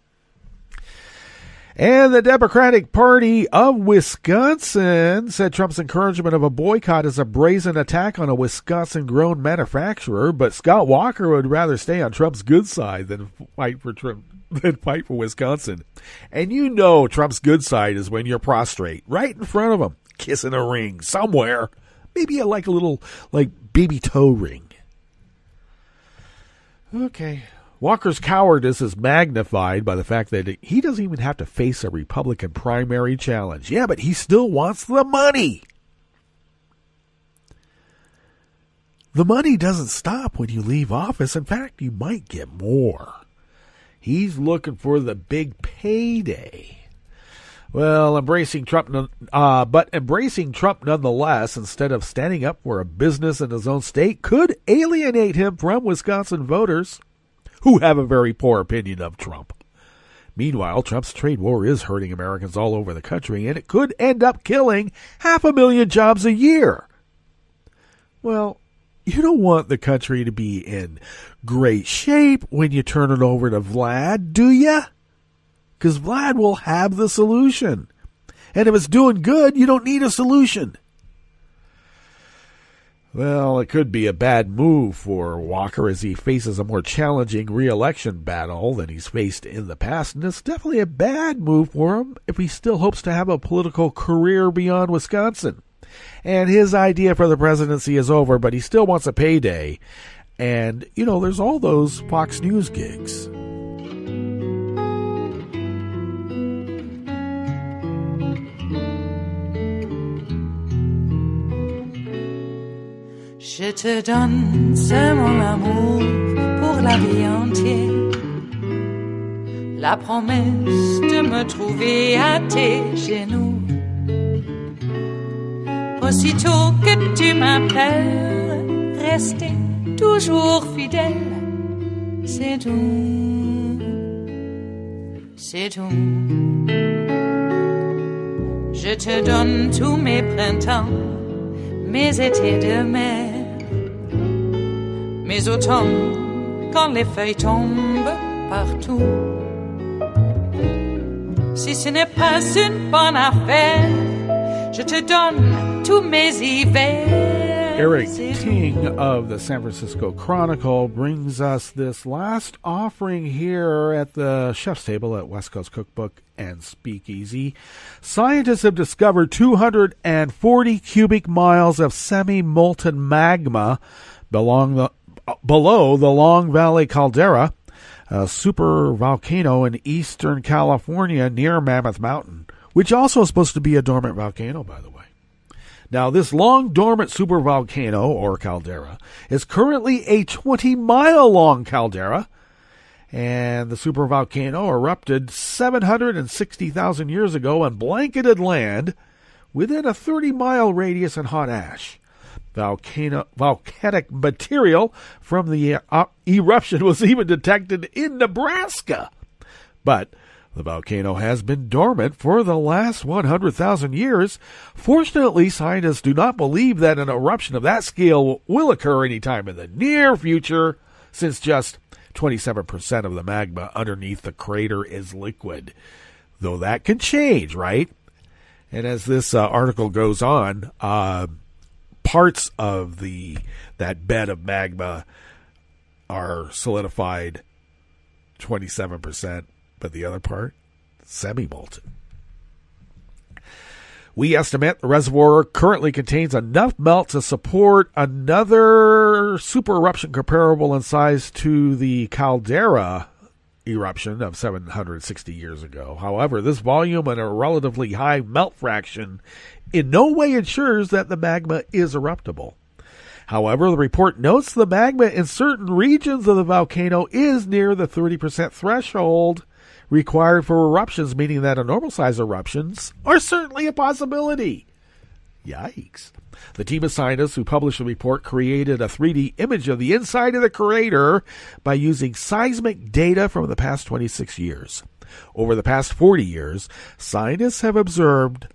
And the Democratic Party of Wisconsin said Trump's encouragement of a boycott is a brazen attack on a Wisconsin-grown manufacturer, but Scott Walker would rather stay on Trump's good side than fight for Wisconsin. And Trump's good side is when you're prostrate, right in front of him, kissing a ring somewhere. Maybe a little baby toe ring. Okay. Walker's cowardice is magnified by the fact that he doesn't even have to face a Republican primary challenge. Yeah, but he still wants the money. The money doesn't stop when you leave office. In fact, you might get more. He's looking for the big payday. Well, embracing Trump nonetheless, instead of standing up for a business in his own state, could alienate him from Wisconsin voters who have a very poor opinion of Trump. Meanwhile, Trump's trade war is hurting Americans all over the country, and it could end up killing 500,000 jobs a year. Well, you don't want the country to be in great shape when you turn it over to Vlad, do you? Because Vlad will have the solution. And if it's doing good, you don't need a solution. Well, it could be a bad move for Walker as he faces a more challenging re-election battle than he's faced in the past. And it's definitely a bad move for him if he still hopes to have a political career beyond Wisconsin. And his idea for the presidency is over, but he still wants a payday. And, there's all those Fox News gigs. Je te donne ce mon amour pour la vie entière. La promesse de me trouver à tes genoux. Aussitôt que tu m'appelles, rester toujours fidèle. C'est tout, c'est tout. Je te donne tous mes printemps, mes étés de mer. Mes automnes, quand les feuilles tombent partout. Si ce n'est pas une bonne affaire, je te donne tous mes hivers. Eric King of the San Francisco Chronicle brings us this last offering here at the chef's table at West Coast Cookbook and Speakeasy. Scientists have discovered 240 cubic miles of semi-molten magma below the Long Valley caldera, a supervolcano in eastern California near Mammoth Mountain, which also is supposed to be a dormant volcano, by the way. Now, this long dormant supervolcano, or caldera, is currently a 20-mile-long caldera, and the supervolcano erupted 760,000 years ago and blanketed land within a 30-mile radius in hot ash. Volcanic material from the eruption was even detected in Nebraska. But the volcano has been dormant for the last 100,000 years. Fortunately, scientists do not believe that an eruption of that scale will occur anytime in the near future, since just 27% of the magma underneath the crater is liquid. Though that can change, right? And as this article goes on, parts of that bed of magma are solidified 27%, but the other part, semi-molten. We estimate the reservoir currently contains enough melt to support another super eruption comparable in size to the caldera eruption of 760 years ago. However, this volume and a relatively high melt fraction in no way ensures that the magma is eruptible. However, the report notes the magma in certain regions of the volcano is near the 30% threshold required for eruptions, meaning that a normal-size eruptions are certainly a possibility. Yikes. The team of scientists who published the report created a 3D image of the inside of the crater by using seismic data from the past 26 years. Over the past 40 years, scientists have observed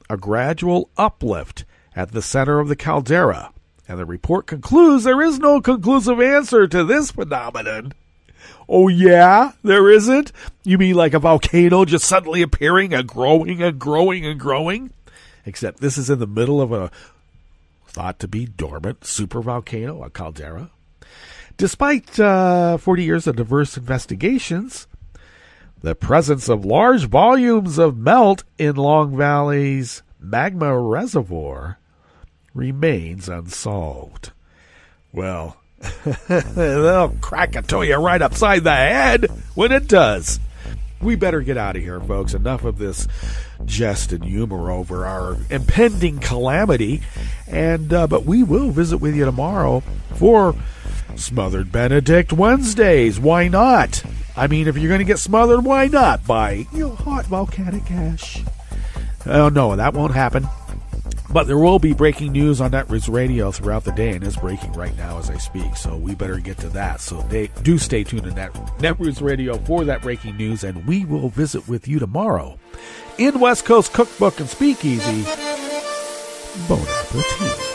a gradual uplift at the center of the caldera, and the report concludes there is no conclusive answer to this phenomenon. Oh yeah? There isn't? You mean like a volcano just suddenly appearing and growing and growing and growing? Except this is in the middle of a thought to be dormant supervolcano, a caldera. Despite 40 years of diverse investigations, the presence of large volumes of melt in Long Valley's magma reservoir remains unsolved. Well, they'll crack it to you right upside the head when it does. We better get out of here, folks. Enough of this jest and humor over our impending calamity. And but we will visit with you tomorrow for Smothered Benedict Wednesdays. Why not? I mean, if you're going to get smothered, why not? By hot volcanic ash. Oh, no, that won't happen. But there will be breaking news on Netroots Radio throughout the day, and it's breaking right now as I speak, so we better get to that. So do stay tuned to Netroots Radio for that breaking news, and we will visit with you tomorrow in West Coast Cookbook and Speakeasy. Bon appetit.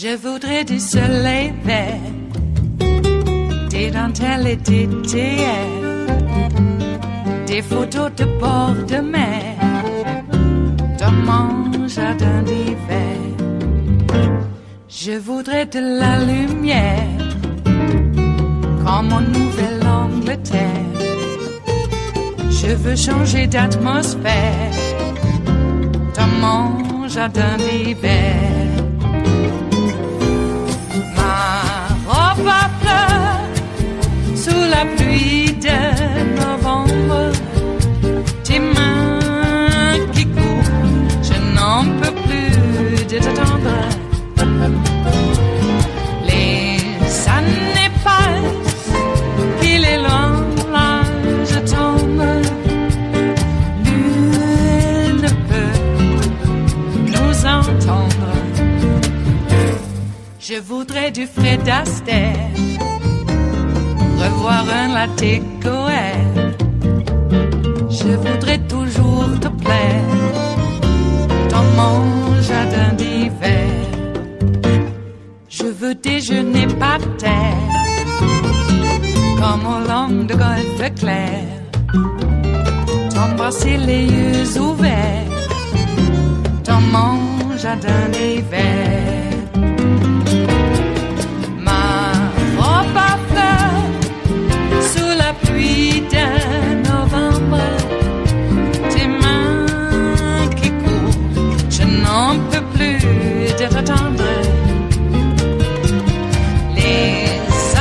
Je voudrais du soleil vert, des dentelles et des théières, des photos de bord de mer, dans mon jardin d'hiver. Je voudrais de la lumière, comme en Nouvelle-Angleterre. Je veux changer d'atmosphère, dans mon jardin d'hiver. Robe à fleurs sous la pluie de novembre, tes mains qui courent, je n'en peux plus de t'attendre. Les années passent, qu'il est loin, là je tombe. Nul ne peut nous entendre. Je voudrais du Fred Astaire, revoir un latte Goël. Je voudrais toujours te plaire dans mon jardin d'hiver. Je veux déjeuner par terre, comme au long de golfe clair, t'embrasser les yeux ouverts dans mon jardin d'hiver. De novembre, tes mains qui courent, je n'en peux plus de t'attendre. Les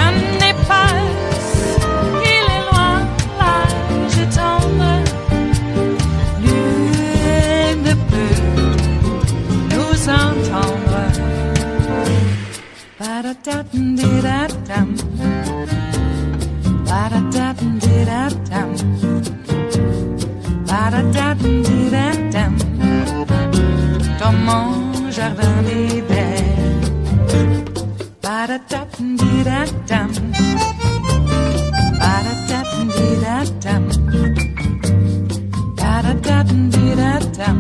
années passent, il est loin, là je tombe. Nul ne peut nous entendre. Ba-da-da-dum-di-da-dum. Ba-da-da-dum-di-da-dum. Ba-da-da-dum-di-da-dum. Dans mon jardin d'hiver. Ba-da-da-dum-di-da-dum. Ba-da-da-dum-di-da-dum. Ba-da-da-dum-di-da-dum.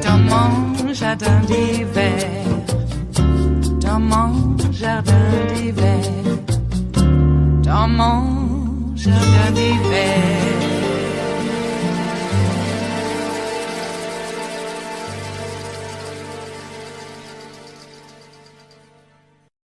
Dans mon jardin d'hiver. Dans mon jardin d'hiver. Dans mon jardin d'hiver.